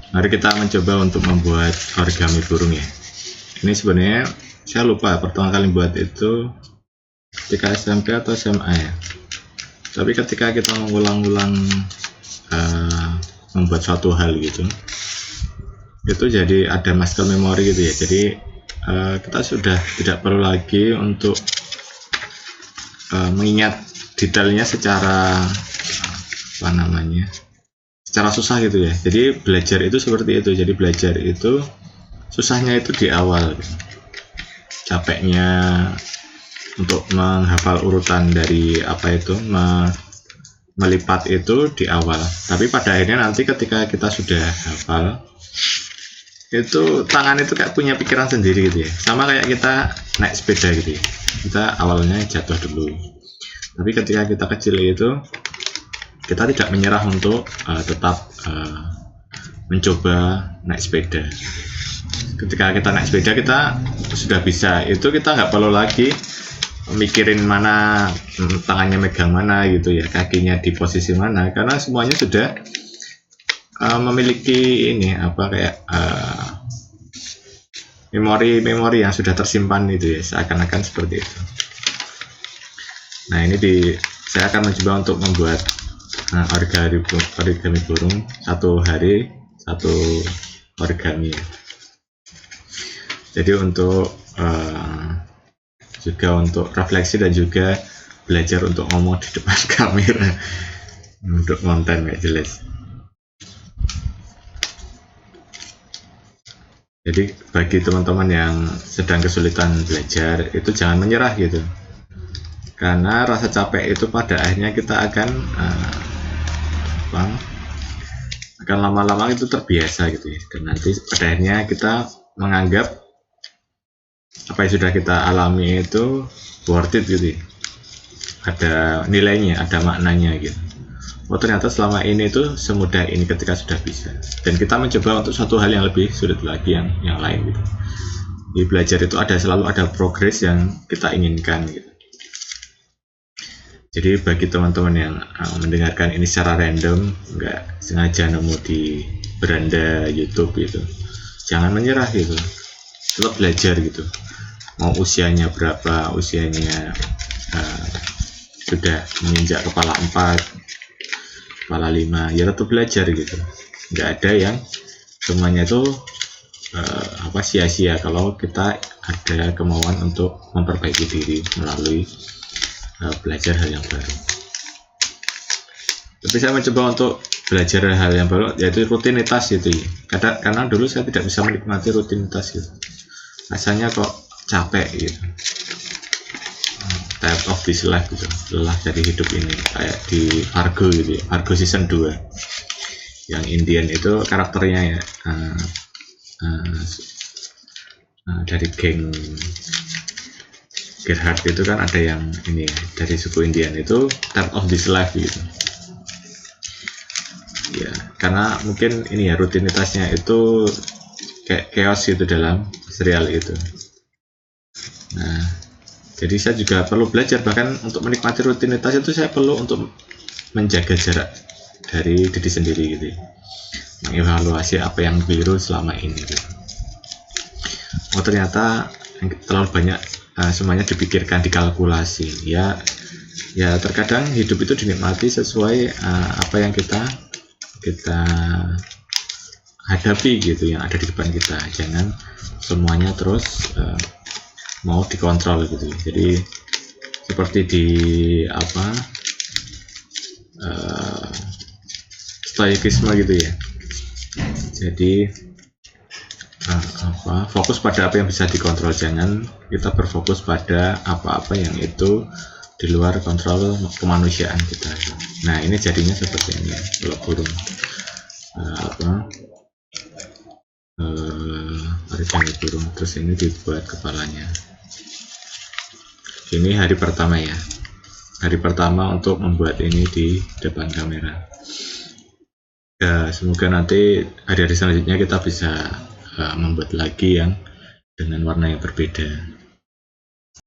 Mari kita mencoba untuk membuat origami burung ya. Ini sebenarnya saya lupa pertama kali buat itu ketika SMP atau SMA ya. Tapi ketika kita mengulang-ulang membuat suatu hal gitu, itu jadi ada muscle memory gitu ya. Jadi kita sudah tidak perlu lagi untuk mengingat detailnya secara secara susah gitu ya. Jadi belajar itu seperti itu. Jadi belajar itu susahnya itu di awal gitu. Capeknya untuk menghafal urutan dari melipat itu di awal. Tapi pada akhirnya nanti ketika kita sudah hafal, itu tangan itu kayak punya pikiran sendiri gitu ya. Sama kayak kita naik sepeda gitu ya. Kita awalnya jatuh dulu. Tapi ketika kita kecil itu, kita tidak menyerah untuk tetap mencoba naik sepeda. Ketika kita naik sepeda, kita sudah bisa. Itu kita nggak perlu lagi mikirin mana tangannya megang mana gitu ya, kakinya di posisi mana, karena semuanya sudah memiliki memori yang sudah tersimpan itu ya, seakan-akan seperti itu. Nah, ini saya akan mencoba untuk membuat origami burung, satu hari satu origami. Jadi untuk juga untuk refleksi dan juga belajar untuk ngomong di depan kamera untuk konten kayak jelas. Jadi bagi teman-teman yang sedang kesulitan belajar itu jangan menyerah gitu, karena rasa capek itu pada akhirnya kita akan lama-lama itu terbiasa gitu ya, dan nanti pada akhirnya kita menganggap apa yang sudah kita alami itu worth it gitu ya. Ada nilainya, ada maknanya gitu. Oh, ternyata selama ini itu semudah ini ketika sudah bisa, dan kita mencoba untuk suatu hal yang lebih sulit lagi yang lain gitu. Di belajar itu selalu ada progres yang kita inginkan gitu. Jadi bagi teman-teman yang mendengarkan ini secara random, nggak sengaja nemu di beranda YouTube gitu, jangan menyerah gitu, tetap belajar gitu. Mau usianya berapa, usianya sudah menginjak kepala 4, kepala 5, ya tetap belajar gitu. Nggak ada yang semuanya itu sia-sia kalau kita ada kemauan untuk memperbaiki diri melalui belajar hal yang baru. Tapi saya mencoba untuk belajar hal yang baru, yaitu rutinitas gitu ya. Karena dulu saya tidak bisa menikmati rutinitas gitu. Rasanya kok capek gitu. Tired of this life gitu, lelah dari hidup ini, kayak di Fargo gitu ya, Fargo season 2 yang Indian itu karakternya ya dari geng Gerhard itu kan ada yang ini ya, dari suku Indian itu tired of this life gitu ya, karena mungkin ini ya rutinitasnya itu kayak chaos gitu dalam serial itu. Nah, jadi saya juga perlu belajar, bahkan untuk menikmati rutinitas itu saya perlu untuk menjaga jarak dari diri sendiri gitu, mengevaluasi apa yang keliru selama ini gitu. Oh, ternyata terlalu banyak semuanya dipikirkan, dikalkulasi ya. Terkadang hidup itu dinikmati sesuai apa yang kita hadapi gitu, yang ada di depan kita. Jangan semuanya terus mau dikontrol gitu. Jadi seperti di stoikisme gitu ya. Jadi fokus pada apa yang bisa dikontrol, jangan kita berfokus pada apa-apa yang itu di luar kontrol kemanusiaan kita. Nah, ini jadinya seperti ini kalau burung origami burung. Terus ini dibuat kepalanya. Ini hari pertama ya, hari pertama untuk membuat ini di depan kamera. Ya, semoga nanti hari-hari selanjutnya kita bisa membuat lagi yang dengan warna yang berbeda.